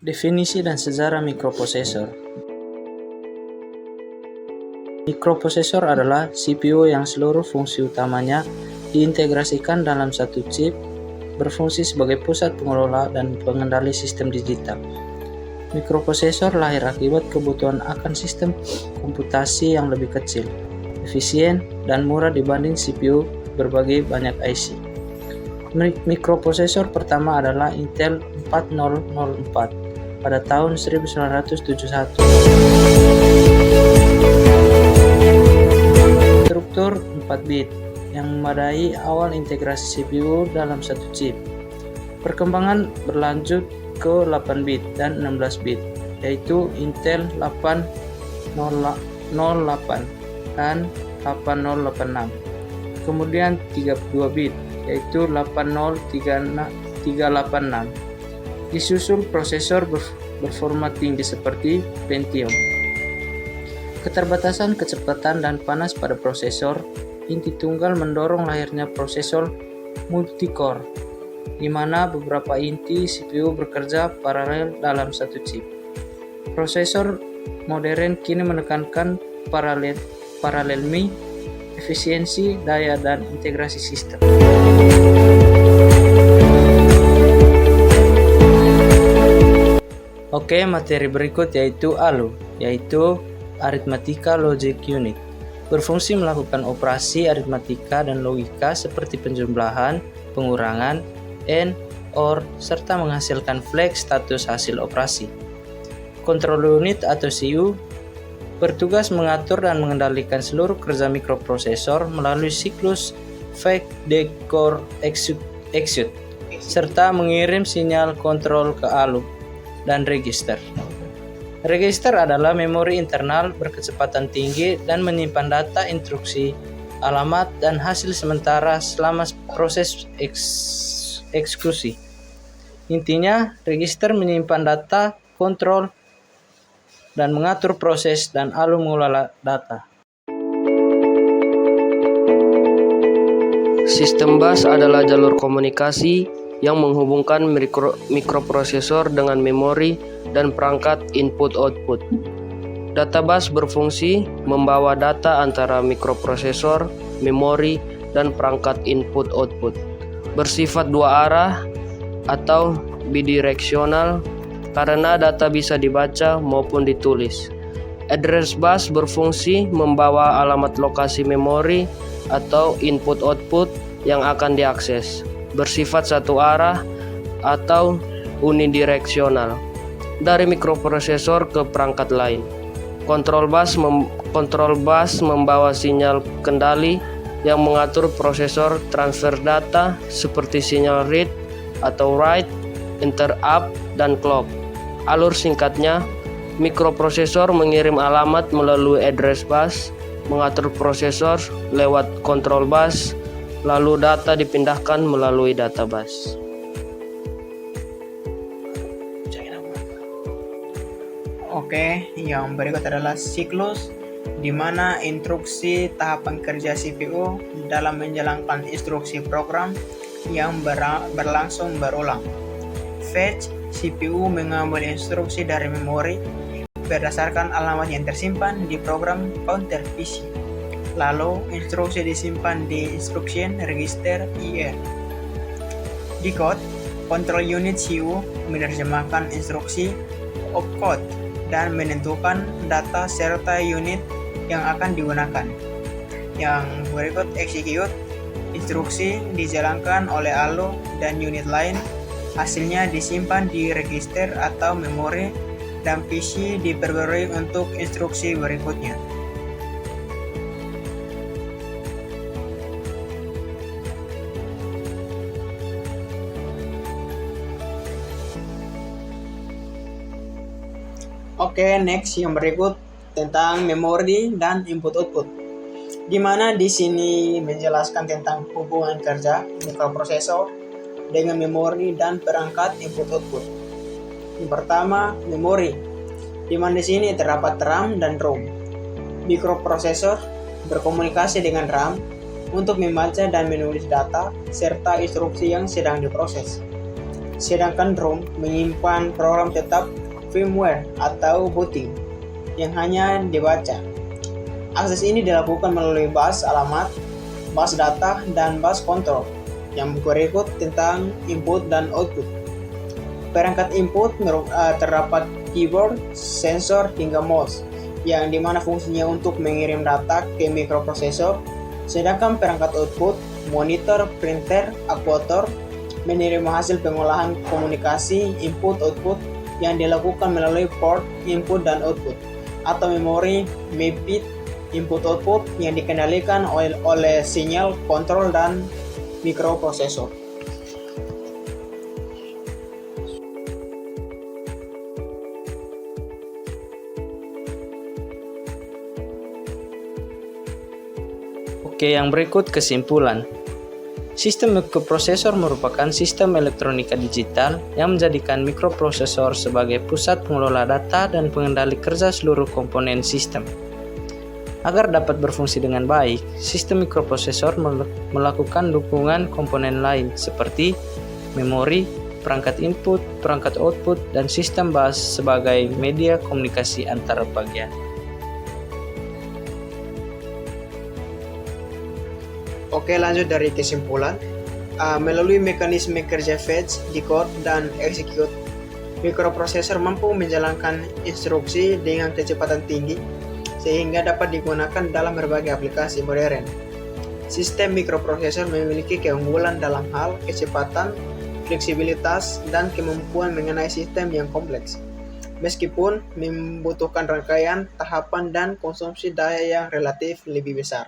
Definisi dan sejarah mikroprosesor. Mikroprosesor adalah CPU yang seluruh fungsi utamanya diintegrasikan dalam satu chip, berfungsi sebagai pusat pengelola dan pengendali sistem digital. Mikroprosesor lahir akibat kebutuhan akan sistem komputasi yang lebih kecil, efisien, dan murah dibanding CPU berbagai banyak IC. Mikroprosesor pertama adalah Intel 4004 pada tahun 1971. Struktur 4 bit yang memadai awal integrasi CPU dalam satu chip. Perkembangan berlanjut ke 8 bit dan 16 bit, yaitu Intel 8008 dan 8086. Kemudian 32 bit, yaitu 80386. Disusul prosesor berformat tinggi seperti Pentium. Keterbatasan kecepatan dan panas pada prosesor inti tunggal mendorong lahirnya prosesor multicore, di mana beberapa inti CPU bekerja paralel dalam satu chip. Prosesor modern kini menekankan paralelmi, efisiensi, daya, dan integrasi sistem. Oke, materi berikut yaitu ALU, yaitu Arithmetic Logic Unit. Berfungsi melakukan operasi aritmatika dan logika seperti penjumlahan, pengurangan, AND, OR, serta menghasilkan flag status hasil operasi. Control Unit atau CU bertugas mengatur dan mengendalikan seluruh kerja mikroprosesor melalui siklus fetch, decode, execute, serta mengirim sinyal kontrol ke ALU dan register. Register adalah memori internal berkecepatan tinggi dan menyimpan data instruksi, alamat, dan hasil sementara selama proses eksekusi. Intinya, register menyimpan data, kontrol, dan mengatur proses, dan ALU mengelola data. Sistem bus adalah jalur komunikasi yang menghubungkan mikroprosesor dengan memori dan perangkat input-output. Data bus berfungsi membawa data antara mikroprosesor, memori, dan perangkat input-output. Bersifat dua arah atau bidireksional karena data bisa dibaca maupun ditulis. Address bus berfungsi membawa alamat lokasi memori atau input-output yang akan diakses. Bersifat satu arah atau unidireksional dari mikroprosesor ke perangkat lain. Control bus membawa sinyal kendali yang mengatur prosesor transfer data seperti sinyal read atau write, interrupt, dan clock. Alur singkatnya, mikroprosesor mengirim alamat melalui address bus, mengatur prosesor lewat control bus, lalu data dipindahkan melalui data bus. Oke, yang berikut adalah siklus, di mana instruksi tahapan kerja CPU dalam menjalankan instruksi program yang berlangsung berulang. Fetch, CPU mengambil instruksi dari memori berdasarkan alamat yang tersimpan di program counter PC. Lalu, instruksi disimpan di instruction register IR. Decode, control unit CU menerjemahkan instruksi opcode dan menentukan data serta unit yang akan digunakan. Yang berikut execute, instruksi dijalankan oleh ALU dan unit lain, hasilnya disimpan di register atau memori dan PC diperbarui untuk instruksi berikutnya. Oke, next yang berikut tentang memori dan input-output, di mana di sini menjelaskan tentang hubungan kerja mikroprosesor dengan memori dan perangkat input-output. Yang pertama, memori, di mana di sini terdapat RAM dan ROM. Mikroprosesor berkomunikasi dengan RAM untuk membaca dan menulis data serta instruksi yang sedang diproses. sedangkan ROM menyimpan program tetap firmware atau booting yang hanya dibaca. Akses ini dilakukan melalui bus alamat, bus data, dan bus control yang berikut tentang input dan output. Perangkat input terdapat keyboard, sensor, hingga mouse, yang dimana fungsinya untuk mengirim data ke mikroprosesor, sedangkan perangkat output, monitor, printer, aktuator, menerima hasil pengolahan komunikasi input-output yang dilakukan melalui port input dan output, atau memori MIPI input-output yang dikendalikan oleh sinyal kontrol dan mikroprosesor. Oke, yang berikut kesimpulan. Sistem mikroprosesor merupakan sistem elektronika digital yang menjadikan mikroprosesor sebagai pusat pengelola data dan pengendali kerja seluruh komponen sistem. Agar dapat berfungsi dengan baik, sistem mikroprosesor melakukan dukungan komponen lain seperti memori, perangkat input, perangkat output, dan sistem bus sebagai media komunikasi antar bagian. Oke, lanjut dari kesimpulan. Melalui mekanisme kerja fetch, decode, dan execute, mikroprosesor mampu menjalankan instruksi dengan kecepatan tinggi sehingga dapat digunakan dalam berbagai aplikasi modern. Sistem mikroprosesor memiliki keunggulan dalam hal kecepatan, fleksibilitas, dan kemampuan mengenai sistem yang kompleks, meskipun membutuhkan rangkaian, tahapan, dan konsumsi daya yang relatif lebih besar.